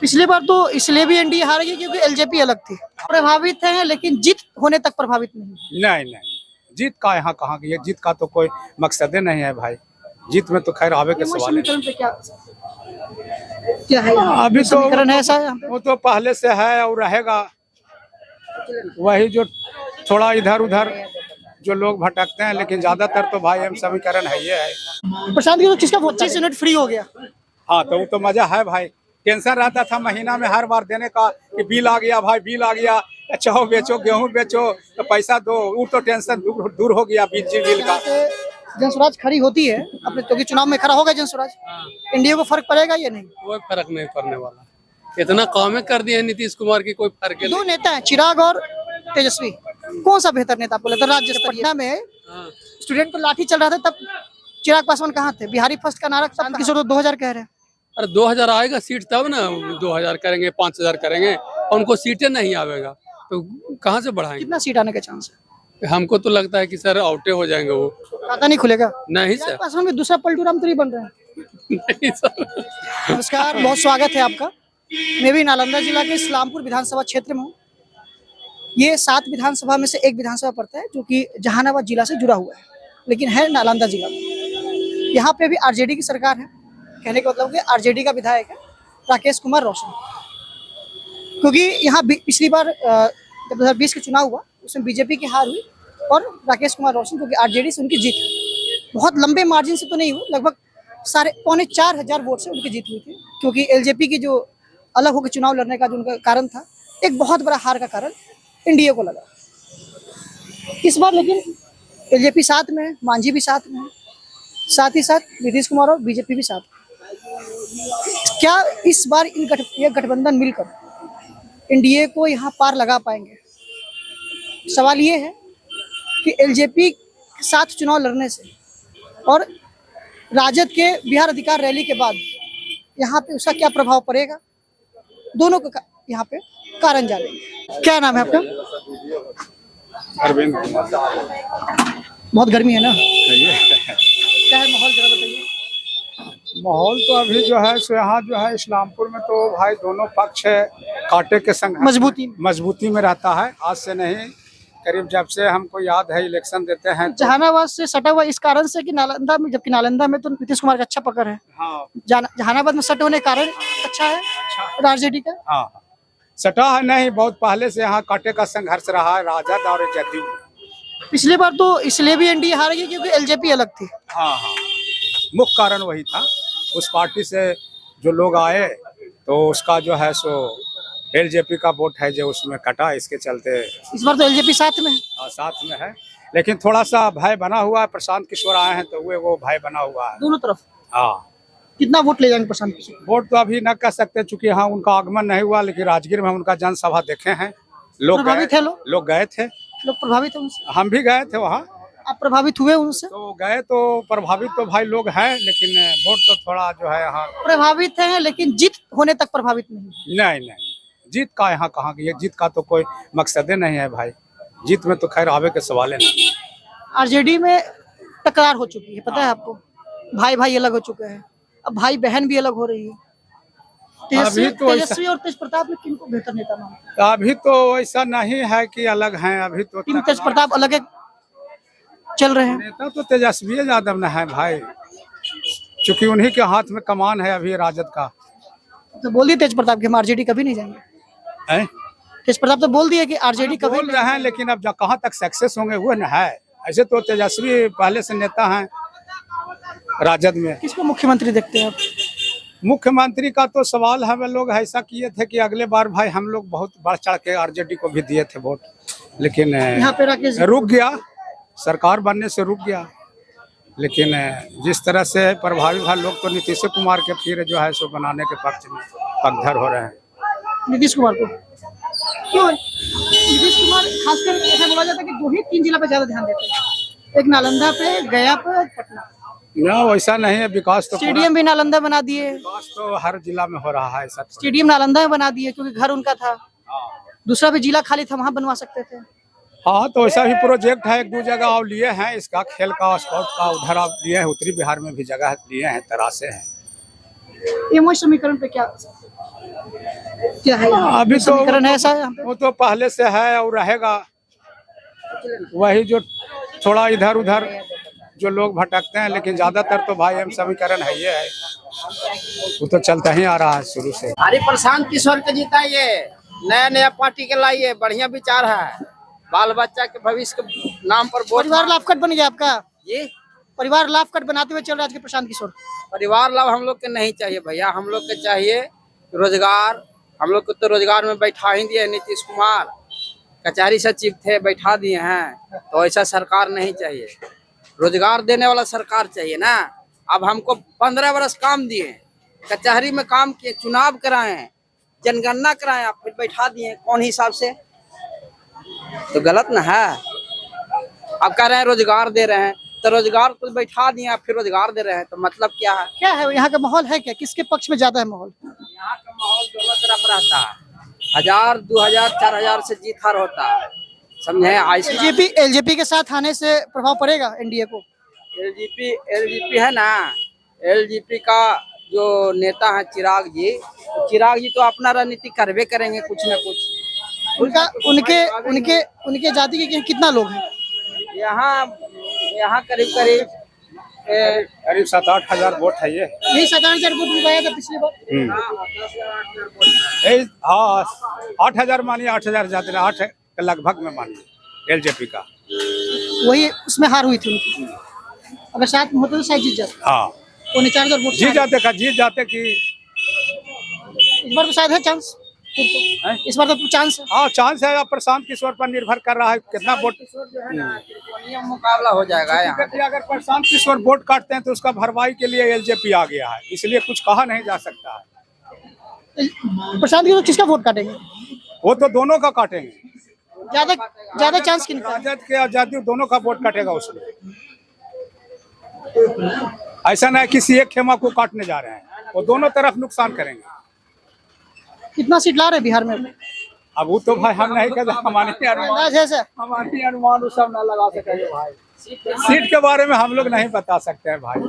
पिछली बार तो इसलिए भी एनडीए हार गई क्योंकि एलजेपी अलग थी। प्रभावित है लेकिन जीत होने तक प्रभावित नहीं। नहीं, जीत का यहाँ कहाँ की है, जीत का तो कोई मकसद ही नहीं है भाई। जीत में तो खैर आवे के सवाल है। समीकरण पे क्या है अभी तो समीकरण है ऐसा वो तो पहले से है और रहेगा। वही जो थोड़ा इधर उधर जो लोग भटकते हैं, लेकिन ज्यादातर तो भाई हम समीकरण है ये है। प्रशांत की तो किसका 25 यूनिट फ्री हो गया। हाँ तो वो तो मजा है भाई। टेंशन रहता था महीना में हर बार देने का कि बिल आ गया भाई, बिल आ गया, चाहो बेचो गेहूं बेचो तो पैसा दो, वो तो टेंशन दूर हो गया बिल का। जनस्वराज खड़ी होती है अपने तो चुनाव में खड़ा होगा जनस्वराज, एनडीए को फर्क पड़ेगा या नहीं? कोई फर्क नहीं पड़ने वाला, इतना कामें कर दिए नीतीश कुमार की, कोई फर्क नहीं। दो नेता हैं चिराग और तेजस्वी, कौन सा बेहतर नेता आपको लगता है? राज्य पटना में स्टूडेंट पर लाठी चल रहा था तब चिराग पासवान कहाँ थे? बिहारी फर्स्ट का नारा शांत किशोर तो 2000 कह रहे हैं। अरे 2000 आएगा सीट तब ना, 2000 करेंगे 5000 करेंगे और उनको सीटें नहीं आवेगा तो कहाँ से बढ़ाएंगे? कितना सीट आने का चांस है? हमको तो लगता है कि सर आउटे हो जाएंगे वो। खाता नहीं खुलेगा? नहीं सर। पासवान में दूसरा पलटू राम तो नहीं बन रहे हैं। नहीं सर। नमस्कार, बहुत स्वागत है आपका। मैं भी नालंदा जिला के इस्लामपुर विधानसभा क्षेत्र में हूँ। ये 7 विधानसभा में से एक विधानसभा पड़ता है जो कि जहानाबाद जिला से जुड़ा हुआ है, लेकिन है नालंदा जिला में। यहाँ पे भी आरजेडी की सरकार है। कहने का मतलब कि आरजेडी का विधायक है राकेश कुमार रोशन, क्योंकि यहाँ पिछली बार जब 2020 का चुनाव हुआ उसमें बीजेपी की हार हुई और राकेश कुमार रोशन क्योंकि आरजेडी से उनकी जीत है। बहुत लंबे मार्जिन से तो नहीं हुई, लगभग 4,500 वोट से उनकी जीत हुई थी, क्योंकि एलजेपी की जो अलग होकर चुनाव लड़ने का जो उनका कारण था, एक बहुत बड़ा हार का कारण एनडीए को लगा। इस बार लेकिन एलजेपी साथ में है, मांझी भी साथ में है, साथ ही साथ नीतीश कुमार और बीजेपी भी साथ में। क्या इस बार ये गठबंधन मिलकर एनडीए को यहाँ पार लगा पाएंगे? सवाल ये है कि एलजेपी के साथ चुनाव लड़ने से और राजद के बिहार अधिकार रैली के बाद यहाँ पे उसका क्या प्रभाव पड़ेगा, दोनों का यहाँ पे कारण जानेंगे। क्या नाम है आपका? अरविंद। बहुत गर्मी है ना, क्या है माहौल जरा बताइए। माहौल तो अभी जो है सो यहाँ जो है इस्लामपुर में तो भाई दोनों पक्ष कांटे के संग मजबूती में रहता है। आज से नहीं, करीब जब से हमको याद है इलेक्शन देते हैं तो जहानाबाद से सटा हुआ इस कारण से कि नालंदा में, जबकि नालंदा में तो नीतीश कुमार का अच्छा पकड़ है। हाँ, जहानाबाद में सट होने के कारण अच्छा है आरजेडी का। हाँ सटा है नहीं, बहुत पहले से यहाँ कांटे का संघर्ष रहा है राजद और जदयू। पिछली बार तो इसलिए भी एनडीए हार गई क्योंकि एलजेपी अलग थी। हाँ, मुख्य कारण वही था। उस पार्टी से जो लोग आए तो उसका जो है सो एलजेपी का वोट है जो उसमें कटा, इसके चलते इस बार तो एलजेपी साथ में है। हाँ साथ में है, लेकिन थोड़ा सा भय बना हुआ है। प्रशांत किशोर आए हैं तो वो भय बना हुआ है दोनों तरफ। हाँ, कितना वोट ले जाएंगे प्रशांत किशोर? वोट तो अभी न कह सकते चूंकि हाँ उनका आगमन नहीं हुआ, लेकिन राजगीर में उनका जनसभा देखे हैं। लोग गए थे, लोग प्रभावित है उनसे। हम भी गए थे वहाँ। आप प्रभावित हुए उनसे? तो गए तो प्रभावित तो भाई लोग हैं, लेकिन वोट तो थोड़ा जो है यहाँ प्रभावित है लेकिन जीत होने तक प्रभावित नहीं। जीत का यहाँ कहाँ की है, जीत का तो कोई मकसद ही नहीं है भाई। जीत में तो खैर आवे के सवाल है नहीं। आरजेडी में टकरार हो चुकी है, पता है आपको? भाई भाई अलग हो चुके हैं, अब भाई बहन भी अलग हो रही है। तेजस्वी और तेज प्रताप में किनको बेहतर नेता मानते हैं? अभी तो ऐसा नहीं है कि अलग हैं, अभी तो तेज प्रताप अलग चल रहे हैं। नेता तो तेजस्वी यादव न है भाई, चूंकि उन्हीं के हाथ में कमान है अभी राजद का। तो बोल दिए तेज प्रताप के हम आरजेडी कभी नहीं जाएंगे। तेज प्रताप तो बोल दिए कि आरजेडी कभी बोल रहे हैं, लेकिन अब कहाँ तक सक्सेस होंगे वो न है। ऐसे तो तेजस्वी पहले से नेता हैं राजद में। किसको मुख्यमंत्री देखते हैं आप? मुख्यमंत्री का तो सवाल हम लोग ऐसा किए थे कि अगले बार भाई हम लोग बहुत बढ़ चढ़ के आरजेडी को भी दिए थे वोट, लेकिन यहाँ पे रुक गया, सरकार बनने से रुक गया। लेकिन जिस तरह से प्रभावित है लोग तो नीतीश कुमार के फिर जो है सो बनाने के पक्ष में पगधर हो रहे हैं। नीतीश कुमार को क्यों? नीतीश कुमार खासकर ऐसा बोला जाता है कि 2 ही 3 जिला पे ज्यादा ध्यान देते हैं, एक नालंदा पे, गया पे, पटना। ना वैसा नहीं है, विकास तो स्टेडियम भी नालंदा बना दिए। विकास तो हर जिला में हो रहा है। ऐसा स्टेडियम नालंदा में बना दिए क्योंकि घर उनका था, दूसरा भी जिला खाली था, वहाँ बनवा सकते थे। हाँ तो ऐसा भी प्रोजेक्ट है, 1-2 जगह और लिए हैं इसका, खेल का स्पोर्ट का उधर आप लिए हैं, उत्तरी बिहार में भी जगह लिए हैं, तरासे हैं। एमओ समीकरण पे क्या क्या है अभी तो समीकरण है ऐसा यहाँ पे? वो तो पहले से है और रहेगा। वही जो थोड़ा इधर उधर जो लोग भटकते हैं, लेकिन ज्यादातर तो भाई हम समीकरण है ये है, वो तो चलता ही आ रहा है शुरू से। अरे प्रशांत किशोर के जिताइए, नया नया पार्टी के लाइए, बढ़िया विचार है, बाल बच्चा के भविष्य के नाम पर वोट। परिवार लाभकट बन गया आपका? जी, परिवार लाभकट बनाते हुए चल रहा है आज के प्रशांत किशोर। परिवार लाभ हम लोग के नहीं चाहिए भैया, हम लोग के चाहिए रोजगार। हम लोग को तो रोजगार में बैठा ही दिए नीतीश कुमार, कचहरी सचिव थे बैठा दिए हैं, तो ऐसा सरकार नहीं चाहिए। रोजगार देने वाला सरकार चाहिए ना। अब हमको 15 वर्ष काम दिए, कचहरी में काम किए, चुनाव कराए, जनगणना कराए, आप फिर बैठा दिए, कौन हिसाब से? तो गलत ना है। अब कह रहे हैं रोजगार दे रहे हैं, तो रोजगार को बैठा दिए, आप फिर रोजगार दे रहे हैं, तो मतलब क्या है? क्या है यहाँ का माहौल है क्या? किसके पक्ष में ज्यादा है माहौल? यहाँ का माहौल दोनों तरफ रहता है, 1000, 2000, 4000 से जीत हार होता है, समझे? एलजेपी के साथ आने से प्रभाव पड़ेगा एनडीए को? एलजीपी है ना, एलजीपी का जो नेता है चिराग जी, तो चिराग जी तो अपना रणनीति करवे करेंगे कुछ न कुछ। उनका उनके उनके उनके जाति के कितना लोग हैं यहाँ करीब करीब करीब 7-8 हजार वोट है ये। यही 7-8 वोट मिलवाया था पिछली बार। 10,000 हाँ 8 हजार मानिए, 8 हजार ज्यादा, 8 के लगभग में मानिए एलजेपी का। वही उसमें हार हुई थी उनकी। अगर साथ में होते तो शायद जीत जाते। हाँ 4,000 वोट जीत जाते कि इस बार तो शायद है चांस। इस बार तो चांस है। हाँ चांस है। अब प्रशांत किशोर पर निर्भर कर रहा है कितना वोट मुकाबला हो जाएगा यहाँ। अगर प्रशांत किशोर वोट काटते हैं तो उसका भरवाई के लिए एलजेपी आ गया है, इसलिए कुछ कहा नहीं जा सकता है। प्रशांत किशोर किसका वोट काटेंगे? वो तो दोनों का काटेंगे। ज्यादा चांस किनका? राजद के आजादी दोनों का वोट काटेगा उसमें। ऐसा नहीं किसी एक खेमा को काटने जा रहे हैं, वो दोनों तरफ नुकसान करेंगे। कितना सीट ला रहे हैं बिहार में? अब वो तो भाई हम नहीं कहते, हमारे अनुमान सब ना लगा सकेंगे भाई। सीट के बारे में हम लोग नहीं बता सकते हैं भाई,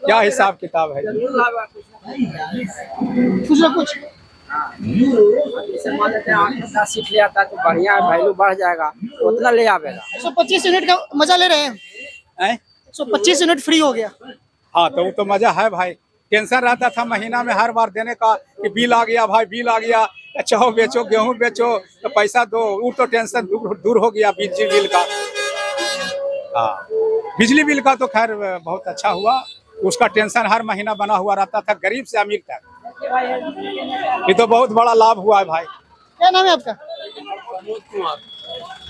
क्या हिसाब किताब है। कुछ मान लेते हैं 8-10 सीट ले आता है तो बढ़िया है, वैल्यू बढ़ जाएगा, उतना ले आवेगा। 125 यूनिट का मजा ले रहे हैं। 125 यूनिट फ्री हो गया। हाँ तो वो तो मजा है भाई। टेंशन रहता था महीना में हर बार देने का कि बिल आ गया भाई, बिल आ गया, चाहो बेचो गेहूं बेचो तो पैसा दो, वो तो टेंशन दूर हो गया। बिजली बिल का, हाँ बिजली बिल का तो खैर बहुत अच्छा हुआ। उसका टेंशन हर महीना बना हुआ रहता था, गरीब से अमीर तक। ये तो बहुत बड़ा लाभ हुआ है भाई। क्या नाम है आपका? प्रमोद कुमार।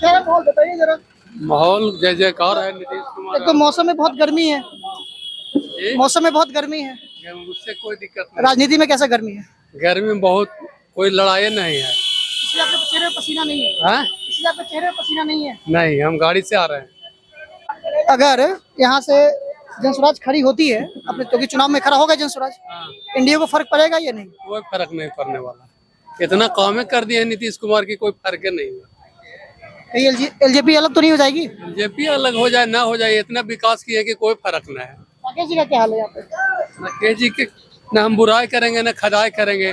क्या है माहौल बताइए जरा। माहौल जय जयकार है नीतीश कुमार। एक तो मौसम में बहुत गर्मी है, मौसम में बहुत गर्मी है, उससे कोई दिक्कत नहीं। राजनीति में कैसा गर्मी है? गर्मी में बहुत कोई लड़ाई नहीं है। इसलिए आपके चेहरे पे पसीना नहीं है? हाँ? इसलिए आपके चेहरे पे पसीना नहीं है? नहीं, हम गाड़ी से आ रहे हैं। अगर यहाँ से जनस्वराज खड़ी होती है अपने, क्योंकि चुनाव में खड़ा होगा जनस्वराज, एनडीए को फर्क पड़ेगा या नहीं? कोई फर्क नहीं पड़ने वाला। इतना कामें कर दिए नीतीश कुमार की, कोई फर्क नहीं हुआ। कहीं एलजेपी अलग तो नहीं हो जाएगी? बीजेपी अलग हो जाए ना हो जाए, इतना विकास किया कि कोई फर्क नहीं है। राकेश जी का क्या हाल है यहाँ पे? राकेश जी के न हम बुराई करेंगे न खदाई करेंगे।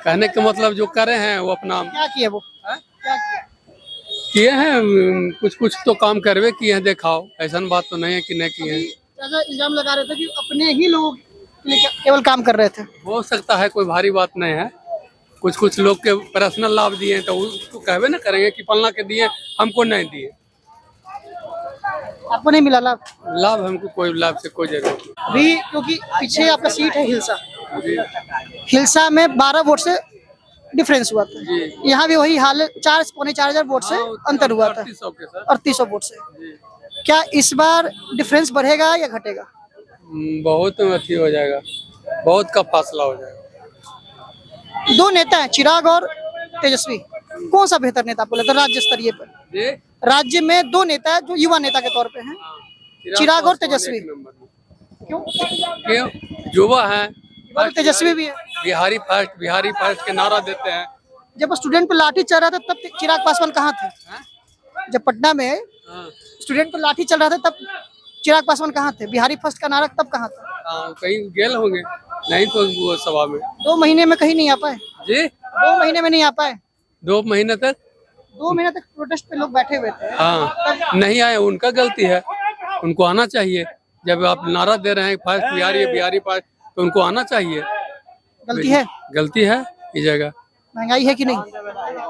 कहने का मतलब जो करे हैं वो अपना क्या किए वो? क्या किए? किए हैं, कुछ कुछ तो काम करवे किए हैं, दिखाओ। ऐसा बात तो नहीं है कि नहीं किए हैं। ऐसा इल्जाम लगा रहे थे कि अपने ही लोगों के लिए केवल काम कर रहे थे। हो सकता है, कोई भारी बात नहीं है। कुछ लोग के पर्सनल लाभ दिए हैं तो उसको कहवे ना करेंगे कि फलना के दिए हमको नहीं दिए। आपको नहीं मिला लाभ? लाभ हमको कोई लाभ से कोई जरूरत नहीं। अभी क्योंकि पीछे आपका सीट है हिलसा, हिलसा में 12 वोट से डिफरेंस हुआ था। यहाँ भी वही हाल है, 4,000-4,500 वोट से अंतर हुआ था, 3800 वोट से। क्या इस बार डिफरेंस बढ़ेगा या घटेगा? बहुत अथी हो जाएगा, बहुत का फासला हो जाएगा। दो नेता हैं, चिराग और तेजस्वी, कौन सा बेहतर नेता आपको लगता है राज्य स्तरीय पर? राज्य में दो नेता है जो युवा नेता के तौर पे हैं, चिराग और तेजस्वी। क्यों? युवा है, तेजस्वी भी है। बिहारी फर्स्ट के नारा देते हैं। जब स्टूडेंट पे लाठी चल रहा था तब चिराग पासवान कहाँ थे? जब पटना में स्टूडेंट पे लाठी चल रहा था तब चिराग पासवान कहाँ थे? बिहारी फर्स्ट का नारा तब कहाँ था? कहीं गेल होंगे। नहीं तो वो सभा में 2 महीने में कहीं नहीं आ पाए? जी 2 महीने में नहीं आ पाए? 2 महीने तक 2 महीने तक प्रोटेस्ट पे लोग बैठे हुए थे। हाँ नहीं आए, उनका गलती है, उनको आना चाहिए। जब आप नारा दे रहे हैं फास्ट बिहारी फास्ट, तो उनको आना चाहिए। गलती है? गलती है इस जगह। महंगाई है कि नहीं?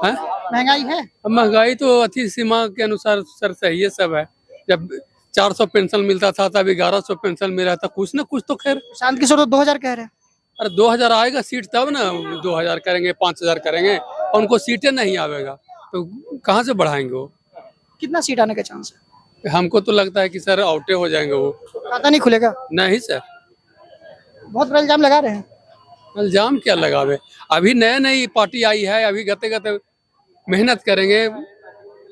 है महंगाई है? अब महंगाई तो अति सीमा के अनुसार सर सही है सब है। जब 400 पेंशन मिलता था तब 1100 पेंशन मिला था, कुछ ना कुछ तो खैर। शांत किशोर तो 2000 कह रहे हैं। अरे 2000 आएगा सीट तब ना, 2000 करेंगे 5000 करेंगे और उनको सीटें नहीं आवेगा तो कहाँ से बढ़ाएंगे वो। कितना सीट आने का चांस है? हमको तो लगता है कि सर आउटे हो जाएंगे वो। खाता नहीं खुलेगा? नहीं सर, बहुत बड़ा इल्जाम लगा रहे हैं। इल्जाम क्या लगावे, अभी नई पार्टी आई है, अभी गते गते मेहनत करेंगे,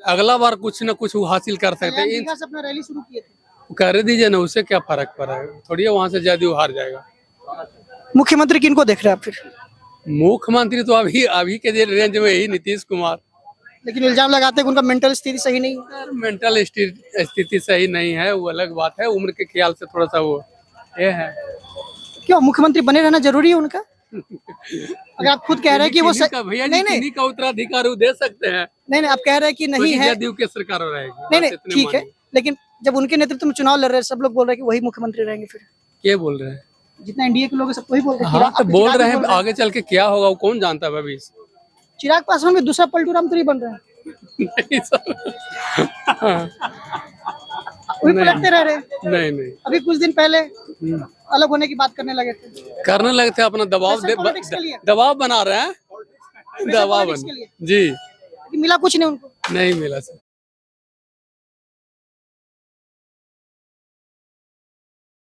अगला बार कुछ न कुछ हासिल कर सकते हैं। से अपना रैली शुरू किए थे। कर दीजिए ना, उससे क्या फर्क पड़ा है, थोड़ी है वहाँ से जदयू हार जाएगा। मुख्यमंत्री किनको देख रहे हैं आप फिर? मुख्यमंत्री तो अभी के रेंज में ही नीतीश कुमार। लेकिन इल्जाम लगाते हैं कि उनका मेंटल स्थिति सही नहीं है। मेंटल स्थिति सही नहीं है, वो अलग बात है, उम्र के ख्याल से थोड़ा सा वो ये है। क्यों मुख्यमंत्री बने रहना जरूरी है उनका? अगर आप खुद कह रहे हैं कि वो भैया नहीं का उत्तराधिकार वो दे सकते हैं। नहीं आप कह रहे हैं कि नहीं है, जदयू की सरकार रहेगी। नहीं ठीक है, लेकिन जब उनके नेतृत्व में चुनाव लड़ रहे हैं सब लोग बोल रहे हैं कि वही मुख्यमंत्री रहेंगे। फिर क्या बोल रहे हैं? जितना एनडीए के लोग हैं सब वही बोल रहे हैं। हाँ तो बोल रहे हैं, आगे चल के क्या होगा वो कौन जानता है भविष्य। चिराग पासवान भी दूसरा पलटू राम तो नहीं बन रहे हैं। नहीं सर, वही पलटते रह रहे हैं। नहीं अभी कुछ दिन पहले अलग होने की बात करने लगे थे, अपना दबाव दबाव बना रहे हैं, दबाव बन जी। मिला कुछ नहीं उनको? नहीं मिला सर।